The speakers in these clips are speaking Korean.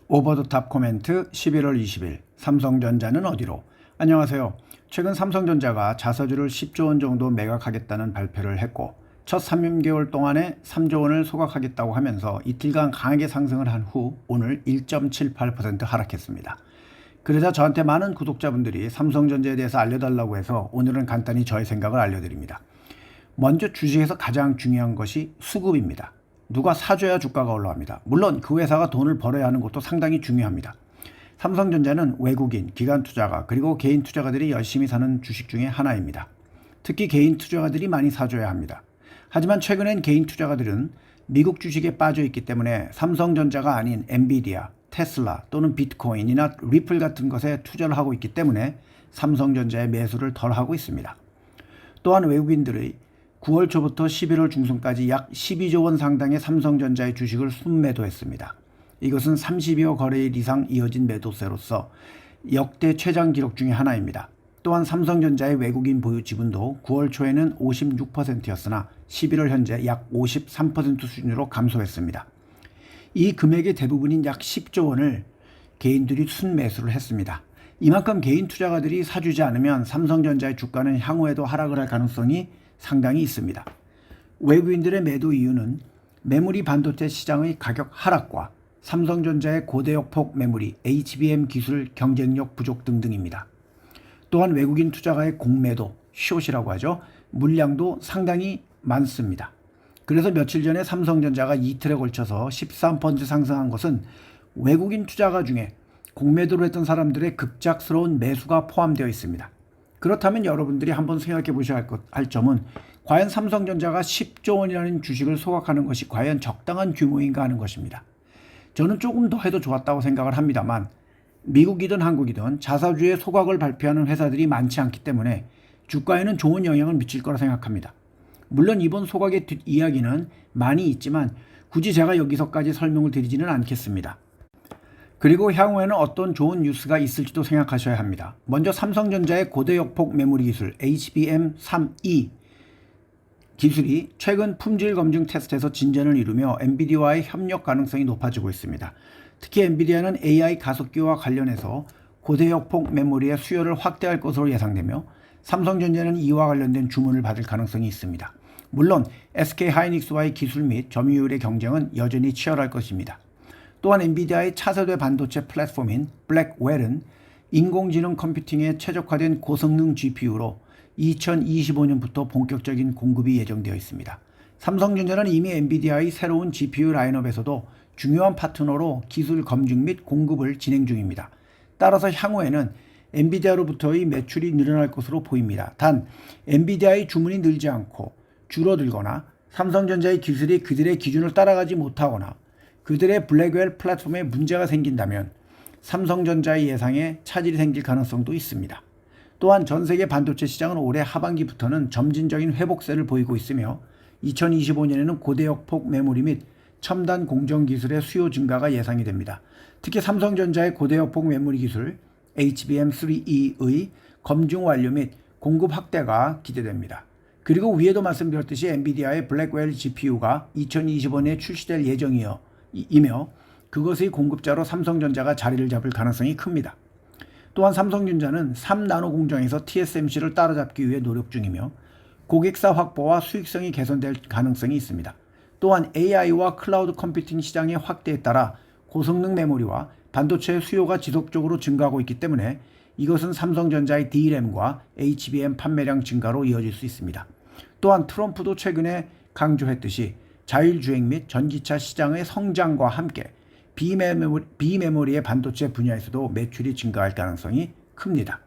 오버 더 탑 코멘트 11월 20일 삼성전자는 어디로? 안녕하세요. 최근 삼성전자가 자사주를 10조 원 정도 매각하겠다는 발표를 했고 첫 3개월 동안에 3조 원을 소각하겠다고 하면서 이틀간 강하게 상승을 한 후 오늘 1.78% 하락했습니다. 그러자 저한테 많은 구독자분들이 삼성전자에 대해서 알려달라고 해서 오늘은 간단히 저의 생각을 알려드립니다. 먼저 주식에서 가장 중요한 것이 수급입니다. 누가 사줘야 주가가 올라갑니다. 물론 그 회사가 돈을 벌어야 하는 것도 상당히 중요합니다. 삼성전자는 외국인, 기관 투자가 그리고 개인 투자가들이 열심히 사는 주식 중에 하나입니다. 특히 개인 투자가들이 많이 사줘야 합니다. 하지만 최근엔 개인 투자가들은 미국 주식에 빠져 있기 때문에 삼성전자가 아닌 엔비디아, 테슬라 또는 비트코인이나 리플 같은 것에 투자를 하고 있기 때문에 삼성전자의 매수를 덜 하고 있습니다. 또한 외국인들의 9월 초부터 11월 중순까지 약 12조 원 상당의 삼성전자의 주식을 순매도했습니다. 이것은 32억 거래일 이상 이어진 매도세로서 역대 최장 기록 중의 하나입니다. 또한 삼성전자의 외국인 보유 지분도 9월 초에는 56%였으나 11월 현재 약 53% 수준으로 감소했습니다. 이 금액의 대부분인 약 10조 원을 개인들이 순매수를 했습니다. 이만큼 개인 투자가들이 사주지 않으면 삼성전자의 주가는 향후에도 하락을 할 가능성이 상당히 있습니다. 외국인들의 매도 이유는 메모리 반도체 시장의 가격 하락과 삼성전자의 고대역폭 메모리, HBM 기술 경쟁력 부족 등등입니다. 또한 외국인 투자가의 공매도, 숏이라고 하죠. 물량도 상당히 많습니다. 그래서 며칠 전에 삼성전자가 이틀에 걸쳐서 13% 상승한 것은 외국인 투자가 중에 공매도를 했던 사람들의 급작스러운 매수가 포함되어 있습니다. 그렇다면 여러분들이 한번 생각해 보셔야 할 점은 과연 삼성전자가 10조 원이라는 주식을 소각하는 것이 과연 적당한 규모인가 하는 것입니다. 저는 조금 더 해도 좋았다고 생각을 합니다만 미국이든 한국이든 자사주의 소각을 발표하는 회사들이 많지 않기 때문에 주가에는 좋은 영향을 미칠 거라 생각합니다. 물론 이번 소각의 뒷이야기는 많이 있지만 굳이 제가 여기서까지 설명을 드리지는 않겠습니다. 그리고 향후에는 어떤 좋은 뉴스가 있을지도 생각하셔야 합니다. 먼저 삼성전자의 고대역폭 메모리 기술 HBM3E 기술이 최근 품질 검증 테스트에서 진전을 이루며 엔비디아와의 협력 가능성이 높아지고 있습니다. 특히 엔비디아는 AI 가속기와 관련해서 고대역폭 메모리의 수요를 확대할 것으로 예상되며 삼성전자는 이와 관련된 주문을 받을 가능성이 있습니다. 물론 SK하이닉스와의 기술 및 점유율의 경쟁은 여전히 치열할 것입니다. 또한 엔비디아의 차세대 반도체 플랫폼인 블랙웰은 인공지능 컴퓨팅에 최적화된 고성능 GPU로 2025년부터 본격적인 공급이 예정되어 있습니다. 삼성전자는 이미 엔비디아의 새로운 GPU 라인업에서도 중요한 파트너로 기술 검증 및 공급을 진행 중입니다. 따라서 향후에는 엔비디아로부터의 매출이 늘어날 것으로 보입니다. 단 엔비디아의 주문이 늘지 않고 줄어들거나 삼성전자의 기술이 그들의 기준을 따라가지 못하거나 그들의 블랙웰 플랫폼에 문제가 생긴다면 삼성전자의 예상에 차질이 생길 가능성도 있습니다. 또한 전 세계 반도체 시장은 올해 하반기부터는 점진적인 회복세를 보이고 있으며 2025년에는 고대역폭 메모리 및 첨단 공정 기술의 수요 증가가 예상이 됩니다. 특히 삼성전자의 고대역폭 메모리 기술 HBM3E의 검증 완료 및 공급 확대가 기대됩니다. 그리고 위에도 말씀드렸듯이 엔비디아의 블랙웰 GPU가 2025년에 출시될 예정이며 그것의 공급자로 삼성전자가 자리를 잡을 가능성이 큽니다. 또한 삼성전자는 3나노 공정에서 TSMC를 따라잡기 위해 노력 중이며 고객사 확보와 수익성이 개선될 가능성이 있습니다. 또한 AI와 클라우드 컴퓨팅 시장의 확대에 따라 고성능 메모리와 반도체의 수요가 지속적으로 증가하고 있기 때문에 이것은 삼성전자의 DRAM과 HBM 판매량 증가로 이어질 수 있습니다. 또한 트럼프도 최근에 강조했듯이 자율주행 및 전기차 시장의 성장과 함께 비메모리의 반도체 분야에서도 매출이 증가할 가능성이 큽니다.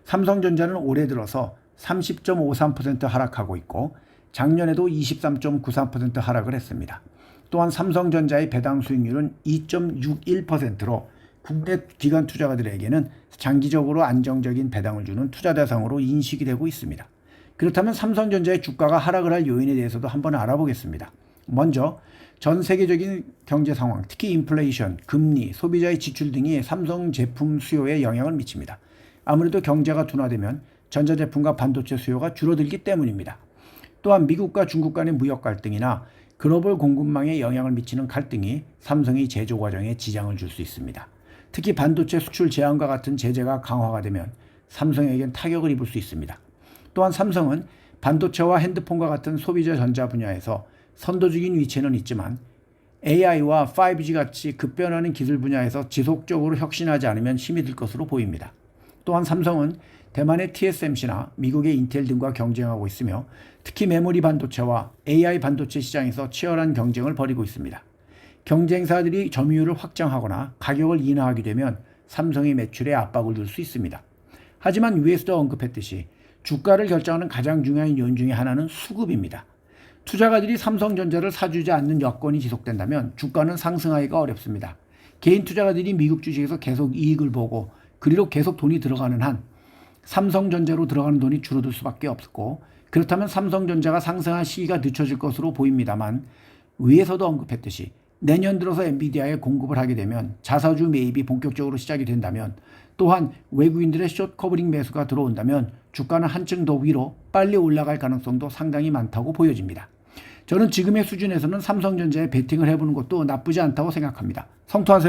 삼성전자는 올해 들어서 30.53% 하락하고 있고 작년에도 23.93% 하락을 했습니다. 또한 삼성전자의 배당 수익률은 2.61%로 국내 기관 투자가들에게는 장기적으로 안정적인 배당을 주는 투자 대상으로 인식이 되고 있습니다. 그렇다면 삼성전자의 주가가 하락을 할 요인에 대해서도 한번 알아보겠습니다. 먼저 전 세계적인 경제 상황, 특히 인플레이션, 금리, 소비자의 지출 등이 삼성 제품 수요에 영향을 미칩니다. 아무래도 경제가 둔화되면 전자제품과 반도체 수요가 줄어들기 때문입니다. 또한 미국과 중국 간의 무역 갈등이나 글로벌 공급망에 영향을 미치는 갈등이 삼성의 제조 과정에 지장을 줄 수 있습니다. 특히 반도체 수출 제한과 같은 제재가 강화가 되면 삼성에겐 타격을 입을 수 있습니다. 또한 삼성은 반도체와 핸드폰과 같은 소비자 전자 분야에서 선도적인 위치는 있지만 AI와 5G 같이 급변하는 기술 분야에서 지속적으로 혁신하지 않으면 힘이 들 것으로 보입니다. 또한 삼성은 대만의 TSMC나 미국의 인텔 등과 경쟁하고 있으며 특히 메모리 반도체와 AI 반도체 시장에서 치열한 경쟁을 벌이고 있습니다. 경쟁사들이 점유율을 확장하거나 가격을 인하하게 되면 삼성의 매출에 압박을 줄 수 있습니다. 하지만 위에서도 언급했듯이 주가를 결정하는 가장 중요한 요인 중에 하나는 수급입니다. 투자가들이 삼성전자를 사주지 않는 여건이 지속된다면 주가는 상승하기가 어렵습니다. 개인 투자가들이 미국 주식에서 계속 이익을 보고 그리로 계속 돈이 들어가는 한 삼성전자로 들어가는 돈이 줄어들 수밖에 없고, 그렇다면 삼성전자가 상승할 시기가 늦춰질 것으로 보입니다만 위에서도 언급했듯이 내년 들어서 엔비디아에 공급을 하게 되면 자사주 매입이 본격적으로 시작이 된다면, 또한 외국인들의 숏 커버링 매수가 들어온다면 주가는 한층 더 위로 빨리 올라갈 가능성도 상당히 많다고 보여집니다. 저는 지금의 수준에서는 삼성전자에 베팅을 해보는 것도 나쁘지 않다고 생각합니다. 성투하세요.